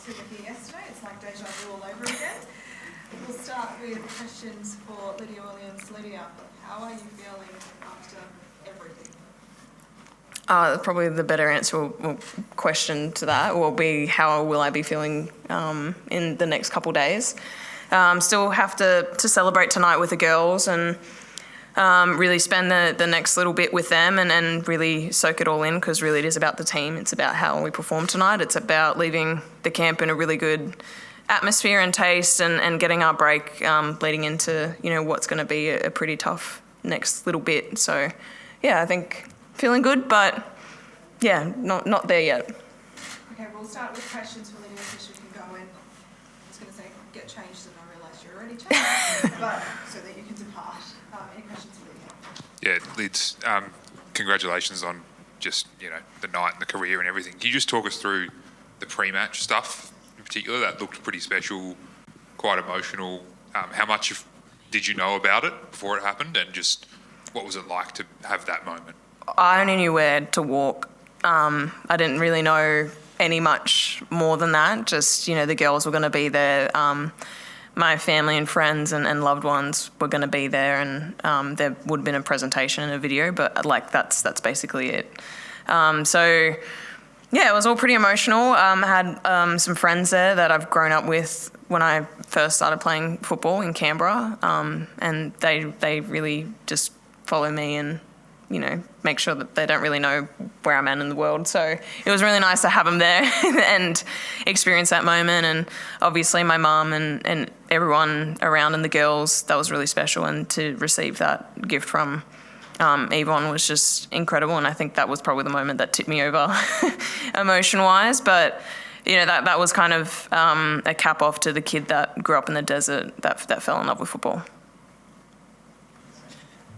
us who were here yesterday. It's like deja vu all over again. We'll start with questions for Lydia Williams. Lydia, how are you feeling after everything? Probably the better answer or question to that will be how will I be feeling in the next couple days. Still have to celebrate tonight with the girls and really spend the next little bit with them and really soak it all in, because really it is about the team. It's about how we perform tonight. It's about leaving the camp in a really good atmosphere and taste and getting our break leading into what's going to be a pretty tough next little bit. So yeah, I think feeling good, but yeah, not there yet. Okay, we'll start with questions for Lydia so she can go in. I was going to say get changed and I realised you're already changed, but so that you can depart. Any questions for Lydia? Yeah, Lids, congratulations on just the night and the career and everything. Can you just talk us through the pre-match stuff in particular? That looked pretty special, quite emotional. How much did you know about it before it happened, and just what was it like to have that moment? I only knew where to walk. I didn't really know any much more than that. Just, the girls were going to be there. My family and friends and loved ones were going to be there, and there would have been a presentation and a video, but that's basically it. So yeah, it was all pretty emotional. I had some friends there that I've grown up with when I first started playing football in Canberra, and they really just follow me and make sure that they don't really know where I'm at in the world. So it was really nice to have them there and experience that moment. And obviously my mum and everyone around and the girls, that was really special. And to receive that gift from Yvonne was just incredible. And I think that was probably the moment that tipped me over emotion-wise. But, that was kind of a cap off to the kid that grew up in the desert that fell in love with football.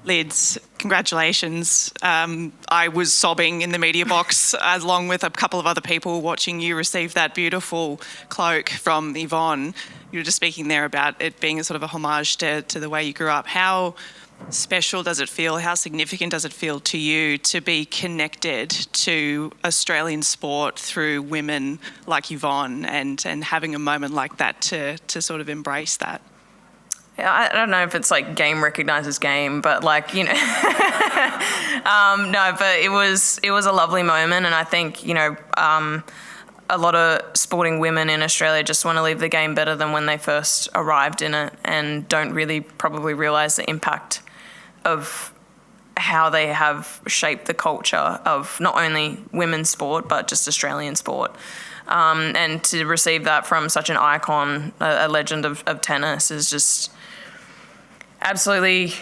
Lids, congratulations. I was sobbing in the media box along with a couple of other people watching you receive that beautiful cloak from Yvonne. You were just speaking there about it being a sort of a homage to the way you grew up. How special does it feel? How significant does it feel to you to be connected to Australian sport through women like Yvonne and having a moment like that to sort of embrace that? Yeah, I don't know if it's like game recognises game, but no, but it was a lovely moment, and I think a lot of sporting women in Australia just want to leave the game better than when they first arrived in it, and don't really probably realise the impact of how they have shaped the culture of not only women's sport but just Australian sport. And to receive that from such an icon, a legend of tennis, is just absolutely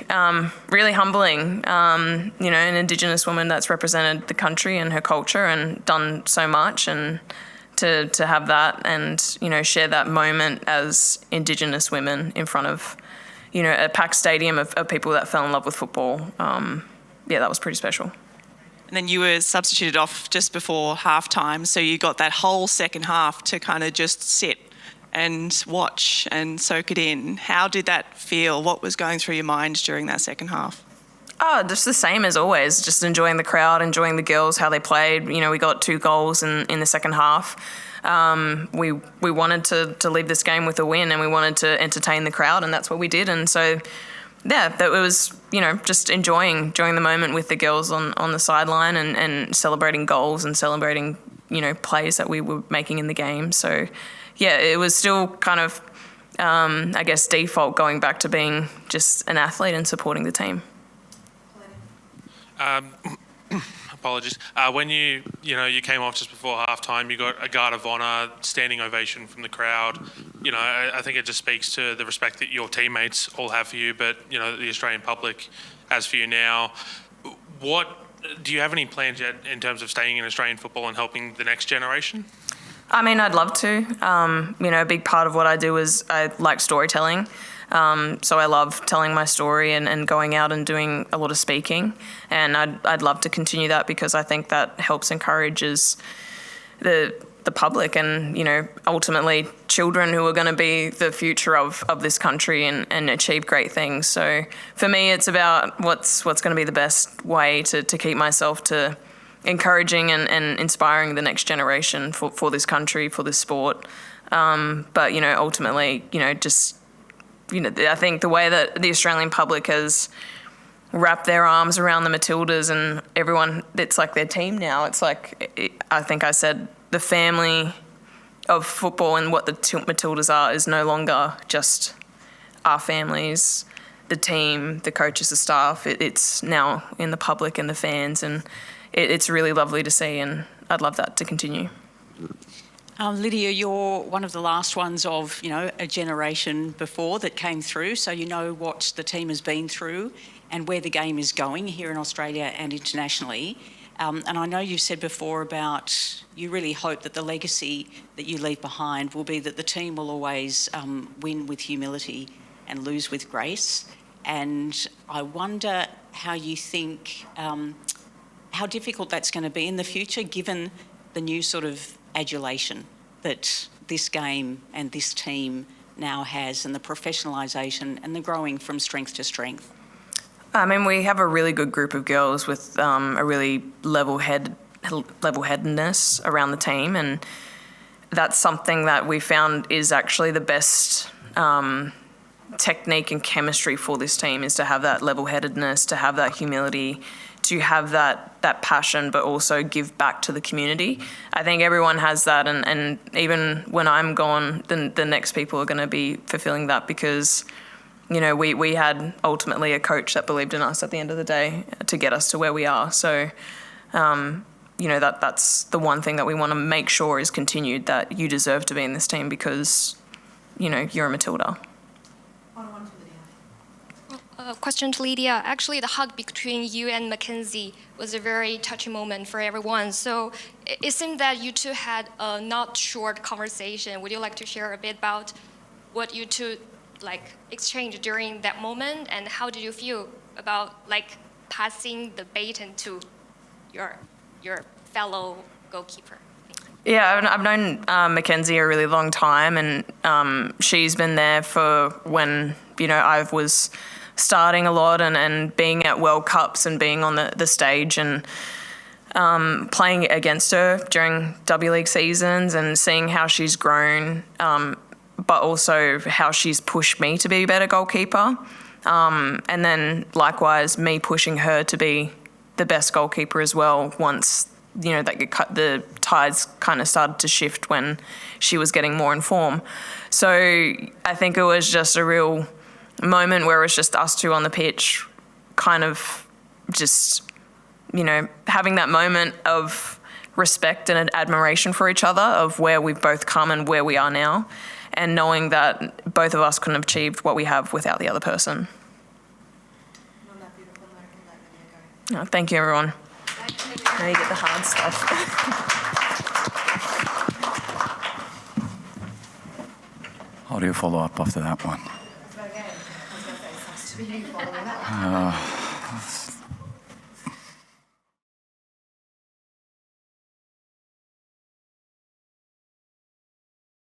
really humbling. An Indigenous woman that's represented the country and her culture and done so much, and to have that and share that moment as Indigenous women in front of a packed stadium of people that fell in love with football. That was pretty special. And then you were substituted off just before halftime, so you got that whole second half to kind of just sit and watch and soak it in. How did that feel? What was going through your mind during that second half? Oh, just the same as always, just enjoying the crowd, enjoying the girls, how they played. We got 2 goals in the second half. We wanted to leave this game with a win, and we wanted to entertain the crowd, and that's what we did. And so, yeah, that was, just enjoying the moment with the girls on the sideline and celebrating goals and celebrating, plays that we were making in the game. So, yeah, it was still kind of, I guess, default going back to being just an athlete and supporting the team. Apologies. When you came off just before halftime, you got a guard of honour, standing ovation from the crowd. I think it just speaks to the respect that your teammates all have for you, but the Australian public has for you now. What do you have any plans yet in terms of staying in Australian football and helping the next generation? I mean, I'd love to. A big part of what I do is I like storytelling. So I love telling my story and going out and doing a lot of speaking. And I'd love to continue that, because I think that helps encourages the public and, ultimately children who are going to be the future of this country and achieve great things. So for me, it's about what's going to be the best way to keep myself to encouraging and inspiring the next generation for this country, for this sport. But, ultimately, just, I think the way that the Australian public has wrapped their arms around the Matildas and everyone, it's like their team now. It's like, I think I said, the family of football and what the Matildas are is no longer just our families, the team, the coaches, the staff. It's now in the public and the fans, and it's really lovely to see, and I'd love that to continue. Lydia, you're one of the last ones of, a generation before that came through, so you know what the team has been through and where the game is going here in Australia and internationally. And I know you've said before about you really hope that the legacy that you leave behind will be that the team will always win with humility and lose with grace. And I wonder how you think, how difficult that's going to be in the future, given the new sort of adulation that this game and this team now has, and the professionalisation and the growing from strength to strength. I mean, we have a really good group of girls with a really level-headedness around the team, and that's something that we found is actually the best technique and chemistry for this team, is to have that level-headedness, to have that humility, to have that passion, but also give back to the community. I think everyone has that, and even when I'm gone, the next people are going to be fulfilling that, because we had ultimately a coach that believed in us at the end of the day to get us to where we are. So, that's the one thing that we want to make sure is continued, that you deserve to be in this team because, you're a Matilda. One for Lydia. Question to Lydia. Actually, the hug between you and Mackenzie was a very touching moment for everyone. So it seemed that you two had a not short conversation. Would you like to share a bit about what you two exchange during that moment, and how did you feel about passing the baton to your fellow goalkeeper? Yeah, I've known Mackenzie a really long time, and she's been there for when I was starting a lot and being at World Cups and being on the stage and playing against her during W League seasons and seeing how she's grown. But also how she's pushed me to be a better goalkeeper. And then likewise, me pushing her to be the best goalkeeper as well once, the tides kind of started to shift when she was getting more in form. So I think it was just a real moment where it was just us two on the pitch, kind of just, having that moment of respect and admiration for each other, of where we've both come and where we are now, and knowing that both of us couldn't have achieved what we have without the other person. And on that beautiful note, we'll let Lydia go. Oh, thank you, everyone. Now you get the hard stuff. How do you follow up after that one? So again, I was going to say, it sucks to be you following that one.